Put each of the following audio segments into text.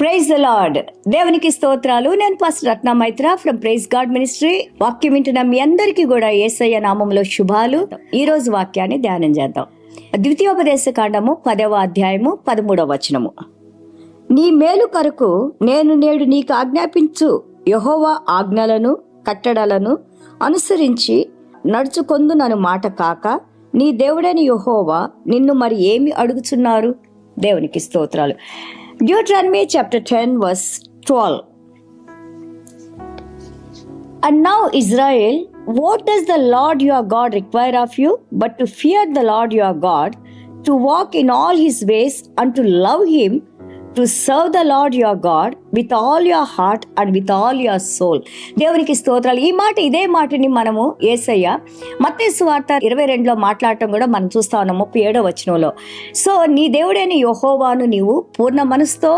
Praise the lord. దేవునికి స్తోత్రాలు. నేను pastor Ratna Maitra from Praise God Ministry. వాక్యం వింటున్న మీ అందరికీ కూడా యేసయ్య నామంలో శుభాలు. ఈ రోజు వాక్యాన్ని ధ్యానం చేద్దాం. ద్వితీయోపదేశ కాండము 10వ అధ్యాయము 13వ వచనము. నీ మేలు కొరకు నేను నేడు నీకు ఆజ్ఞాపించు యెహోవా ఆజ్ఞలను కట్టడలను అనుసరించి నడుచుకొందునను మాట కాక నీ దేవుడైన యెహోవా నిన్ను మరి ఏమి అడుగుచున్నారు? దేవునికి స్తోత్రాలు. Deuteronomy chapter 10 verse 12. And now Israel, what does the Lord your God require of you but to fear the Lord your God, to walk in all his ways and to love him, to serve the Lord your God with all your heart and with all your soul. దేవునికి స్తోత్రాలు. ఇదే మాటని మనము యేసయ్య మత్తయి సువార్త 22లో మాట్లాడటం కూడా మనం చూస్తా ఉన్నాం 37వ వచనంలో. సో నీ దేవుడైన యెహోవాను నీవు పూర్ణ మనసుతో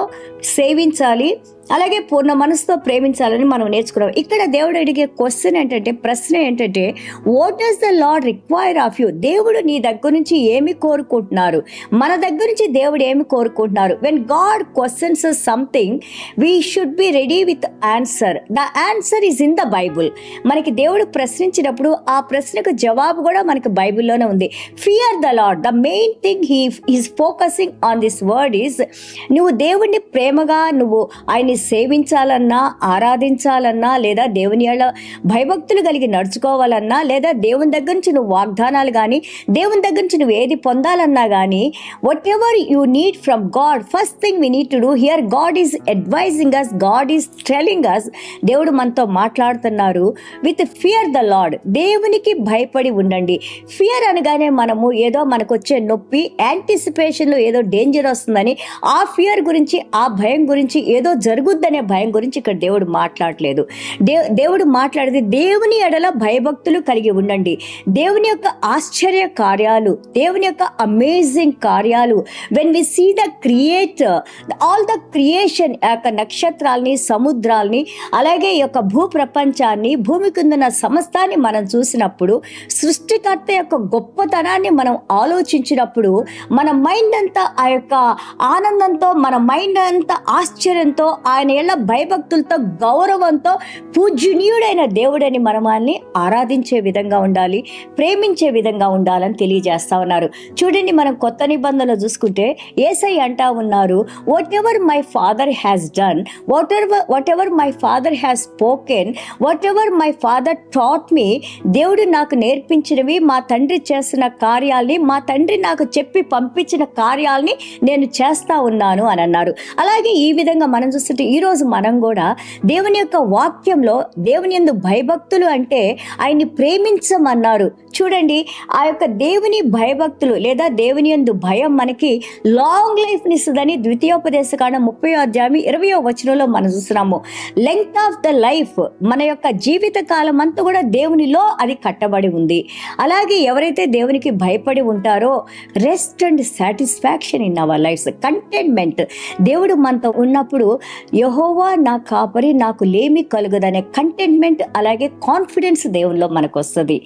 సేవించాలి, అలాగే పూర్ణ మనసుతో ప్రేమించాలని మనం నేర్చుకున్నాం. ఇక్కడ దేవుడు అడిగే ప్రశ్న ఏంటంటే what does the lord require of you? దేవుడు నీ దగ్గర నుంచి ఏమి కోరుకుంటున్నారు? మన దగ్గర నుంచి దేవుడు ఏమి కోరుకుంటున్నారు? When God questions something we should be ready with answer. The answer is in the Bible. మనకి దేవుడు ప్రశ్నించినప్పుడు ఆ ప్రశ్నకు జవాబు కూడా మనకి బైబిల్లోనే ఉంది. Fear the lord. The main thing he is focusing on this word is నువ్వు దేవుణ్ణి ప్రేమగా నువ్వు ఆయన సేవించాలన్నా, ఆరాధించాలన్నా, లేదా దేవుని భయభక్తులు కలిగి నడుచుకోవాలన్నా, లేదా దేవుని దగ్గర నుంచి నువ్వు వాగ్దానాలు కానీ దేవుని దగ్గర నుంచి నువ్వు ఏది పొందాలన్నా కానీ whatever you need from God, first thing we need to do hear God is advising us, God is telling us. దేవుడు మనతో మాట్లాడుతున్నారు విత్ ఫియర్ ద లార్డ్. దేవునికి భయపడి ఉండండి. ఫియర్ అనగానే మనము ఏదో మనకు వచ్చే నొప్పి, యాంటిసిపేషన్లో ఏదో డేంజర్ వస్తుందని ఆ ఫియర్ గురించి, ఆ భయం గురించి, ఏదో జరుగుద్దనే భయం గురించి ఇక్కడ దేవుడు మాట్లాడలేదు. దేవుడు మాట్లాడేది దేవుని ఎడల భయభక్తులు కలిగి ఉండండి. దేవుని యొక్క ఆశ్చర్య కార్యాలు, దేవుని యొక్క అమేజింగ్ కార్యాలు. When we see the creator, all the creation, యొక్క నక్షత్రాల్ని, సముద్రాల్ని, అలాగే ఈ యొక్క భూ ప్రపంచాన్ని, భూమి కిందన సమస్తాన్ని మనం చూసినప్పుడు, సృష్టికర్త యొక్క గొప్పతనాన్ని మనం ఆలోచించినప్పుడు మన మైండ్ అంతా ఆ యొక్క ఆనందంతో, మన మైండ్ అంతా ఆశ్చర్యంతో, ఆయన ఎలా భయభక్తులతో, గౌరవంతో, పూజ్యనీయుడైన దేవుడని మనల్ని ఆరాధించే విధంగా ఉండాలి, ప్రేమించే విధంగా ఉండాలని తెలియజేస్తా ఉన్నారు. చూడండి, మనం కొత్త నిబంధనలు చూసుకుంటే యేసయ్య అంటా ఉన్నారు, whatever my father has done, whatever my father has spoken, whatever my father taught me. దేవుడు నాకు నేర్పించినవి, మా తండ్రి చేసిన కార్యాల్ని, మా తండ్రి నాకు చెప్పి పంపించిన కార్యాలని నేను చేస్తా ఉన్నాను అని అన్నారు. అలాగే ఈ విధంగా మనం చూస్తుంటే ఈరోజు మనం కూడా దేవుని యొక్క వాక్యంలో దేవుని యందు భయభక్తులు అంటే ఆయన్ని ప్రేమించమన్నారు. చూడండి, ఆ యొక్క దేవుని భయభక్తులు లేదా దేవుని యందు భయం మనకి లాంగ్ లైఫ్ నిస్తుందని ద్వితీయోపదేశ కాండం 30వ అధ్యాయం 20వ వచనంలో మనం చూస్తున్నాము. లెంగ్త్ ఆఫ్ ద లైఫ్, మన యొక్క జీవిత కాలం అంతా కూడా దేవునిలో అది కట్టబడి ఉంది. అలాగే ఎవరైతే దేవునికి భయపడి ఉంటారో rest and satisfaction in our lives, contentment. దేవుడు మనతో ఉన్నప్పుడు యెహోవా నా కాపరి, నాకు లేమి కలుగదనే కంటెంట్మెంట్, అలాగే కాన్ఫిడెన్స్ దేవుల్లో మనకు వస్తుంది.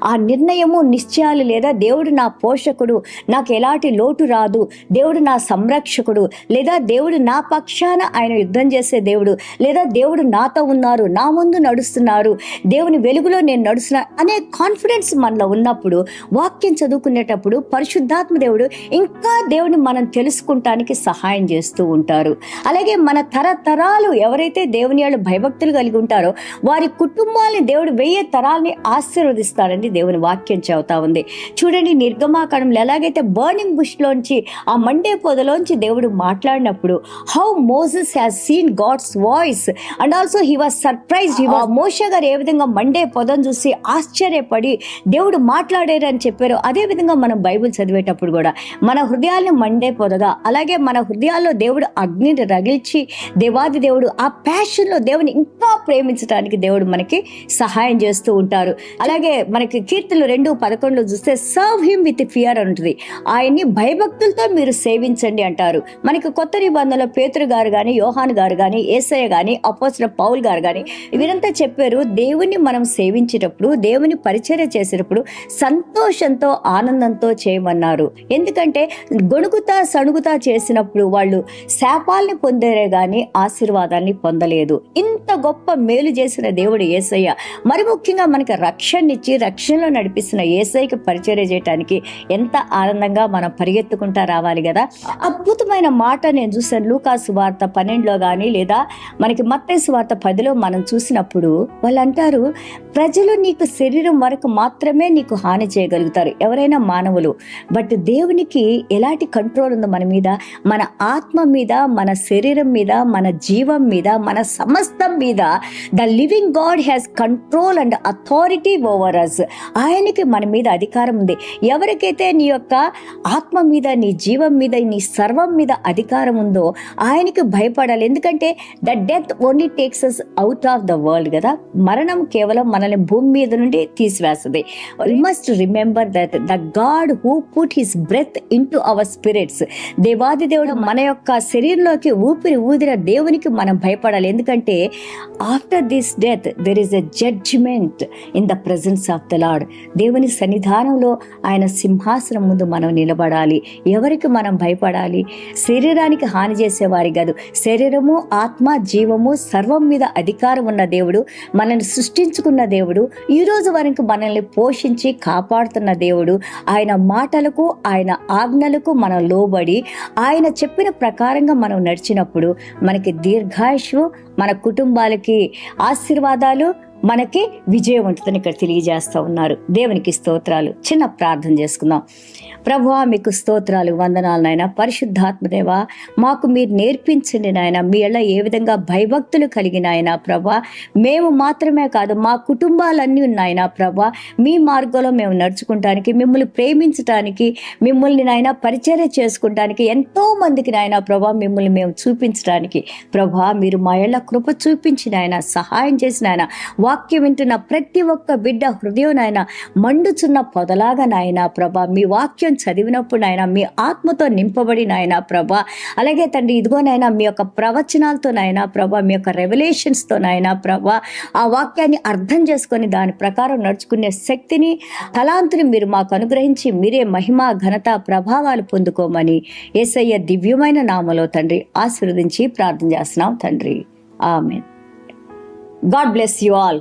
ఆ నిర్ణయము, నిశ్చయాలు, లేదా దేవుడు నా పోషకుడు, నాకు ఎలాంటి లోటు రాదు, దేవుడు నా సంరక్షకుడు, లేదా దేవుడు నా పక్షాన ఆయన యుద్ధం చేసే దేవుడు, లేదా దేవుడు నాతో ఉన్నారు, నా ముందు నడుస్తున్నారు, దేవుని వెలుగులో నేను నడుస్తున్నా అనే కాన్ఫిడెన్స్ మనలో ఉన్నప్పుడు, వాక్యం చదువుకునేటప్పుడు పరిశుద్ధాత్మ దేవుడు ఇంకా దేవుని మనం తెలుసుకుంటానికి సహాయం చేస్తూ ఉంటారు. అలాగే మన తరతరాలు ఎవరైతే దేవుని వాళ్ళు భయభక్తులు కలిగి ఉంటారో వారి కుటుంబాలని దేవుడు 1000 తరాలని ఆశీర్వదిస్తాడని దేవుని వాక్యం చెబుతా ఉంది. చూడండి, నిర్గమాకాండంలో ఎలాగైతే బర్నింగ్ బుష్ లోంచి, ఆ మండే పొదలోంచి దేవుడు మాట్లాడినప్పుడు how Moses has seen God's voice and also he was surprised. మోషే గారు ఏ విధంగా మండే పొదను చూసి ఆశ్చర్యపడి దేవుడు మాట్లాడారని చెప్పారు. అదే విధంగా మనం బైబిల్ చదివేటప్పుడు కూడా మన హృదయాలను మండే పొదగా, అలాగే మన హృదయాల్లో దేవుడు అగ్నిని రగిల్చి, దేవాది దేవుడు ఆ ప్యాషన్లో దేవుని ఇంకా ప్రేమించడానికి దేవుడు మనకి సహాయం చేస్తూ ఉంటారు. అలాగే మనకి కీర్తనలు 2:11 చూస్తే సర్వ్ హిమ్ విత్ ఫియర్ ఉంటుంది. ఆయన్ని భయభక్తులతో మీరు సేవించండి అంటారు. మనకి కొత్త నిబంధనలో పేతురు గారు కానీ, యోహాను గారు కానీ, యేసయ్య కానీ, అపోస్తలుడైన పౌలు గారు కానీ వీరంతా చెప్పారు, దేవుని మనం సేవించేటప్పుడు, దేవుని పరిచర్య చేసేటప్పుడు సంతోషంతో, ఆనందంతో చేయమన్నారు. ఎందుకంటే గొణుగుతా సణుగుతా చేసినప్పుడు వాళ్ళు శాపాల్ని పొందారే కానీ ఆశీర్వాదాన్ని పొందలేదు. ఇంత గొప్ప మేలు చేసిన దేవుడు యేసయ్య. మరి ముఖ్యంగా మనకి రక్షణనిచ్చి రక్షణలో నడిపిస్తున్న యేసయ్యకి పరిచర్య చేయడానికి ఎంత ఆనందంగా మనం పరిగెత్తుకుంటా రావాలి కదా. అద్భుతమైన మాట నేను చూసాను లూకా సువార్త 12లో కానీ లేదా మనకి మత్తయి సువార్త 10లో మనం చూసినప్పుడు వాళ్ళు అంటారు, ప్రజలు నీకు శరీరం వరకు మాత్రమే నీకు హాని చేయగలుగుతారు, ఎవరైనా మానవులు. బట్ దేవునికి ఎలాంటి కంట్రోల్ ఉందో మన మీద, మన ఆత్మ మీద, మన శరీరం మీద, మన జీవం మీద, మన సమస్తం మీద. The living God has control and authority over us. ఆయనకి మన మీద అధికారం ఉంది. ఎవరికైతే నీ యొక్క ఆత్మ మీద, నీ జీవం మీద, నీ సర్వం మీద అధికారం ఉందో ఆయనకి భయపడాలి. ఎందుకంటే the death only takes us out of the world కదా. మరణం కేవలం మనల్ని భూమి మీద నుండి తీసివేస్తుంది. We must remember that the God who put his breath into our spirits, దేవాది దేవుడు మన యొక్క శరీరంలోకి ఊపిరి ఊదిన దేవునికి మనం భయపడాలి. ఎందుకంటే after this death there is a judgement in the presence of the lord. దేవుని సన్నిధానంలో ఆయన సింహాసనం ముందు మనం నిలబడాలి. ఎవరికి మనం భయపడాలి? శరీరానికి హాని చేసేవారి కాదు. శరీరము, ఆత్మ, జీవము సర్వం మీద అధికారం ఉన్న దేవుడు, మనల్ని సృష్టించుకున్న దేవుడు, ఈ రోజు వరకు మనల్ని పోషించి కాపాడుతున్న దేవుడు. ఆయన మాటలకు, ఆయన ఆజ్ఞలకు మనం లోబడి ఆయన చెప్పిన ప్రకారంగా మనం నడిచినప్పుడు మనకి దీర్ఘాయుషు, మన కుటుంబాలకి ఆశీర్వాదాలు, మనకి విజయం ఉంటుందని ఇక్కడ తెలియజేస్తూ ఉన్నారు. దేవునికి స్తోత్రాలు. చిన్న ప్రార్థన చేసుకుందాం. ప్రభువా, మీకు స్తోత్రాలు, వందనాలు నాయన. పరిశుద్ధాత్మదేవా, మాకు మీరు నేర్పించండి నాయన. మీ ఎళ్ళ ఏ విధంగా భయభక్తులు కలిగిన ఆయన ప్రభా, మేము మాత్రమే కాదు మా కుటుంబాలన్నీ ఉన్నాయన ప్రభా, మీ మార్గంలో మేము నడుచుకుంటానికి, మిమ్మల్ని ప్రేమించటానికి, మిమ్మల్ని నాయన పరిచర్య చేసుకుంటానికి, ఎంతో మందికి నాయన ప్రభా మిమ్మల్ని మేము చూపించడానికి ప్రభా మీరు మా ఎళ్ళ కృప చూపించిన ఆయన, సహాయం చేసిన ఆయన. వాక్యం వింటున్న ప్రతి ఒక్క బిడ్డ హృదయం నాయన మండుచున్న పొదలాగా నాయన ప్రభా, మీ వాక్యం చదివినప్పుడు నాయన మీ ఆత్మతో నింపబడి నాయన ప్రభా, అలాగే తండ్రి ఇదిగో నాయన మీ యొక్క ప్రవచనాలతో నాయన ప్రభా, మీ యొక్క రెవల్యూషన్స్తో నాయన ప్రభా, ఆ వాక్యాన్ని అర్థం చేసుకొని దాని ప్రకారం నడుచుకునే శక్తిని, తలాంతుని మీరు మాకు అనుగ్రహించి మీరే మహిమ, ఘనత, ప్రభావాలు పొందుకోమని యేసయ్య దివ్యమైన నామములో తండ్రి ఆశీర్వదించి ప్రార్థన చేస్తున్నాం తండ్రి. ఆమేన్. God bless you all.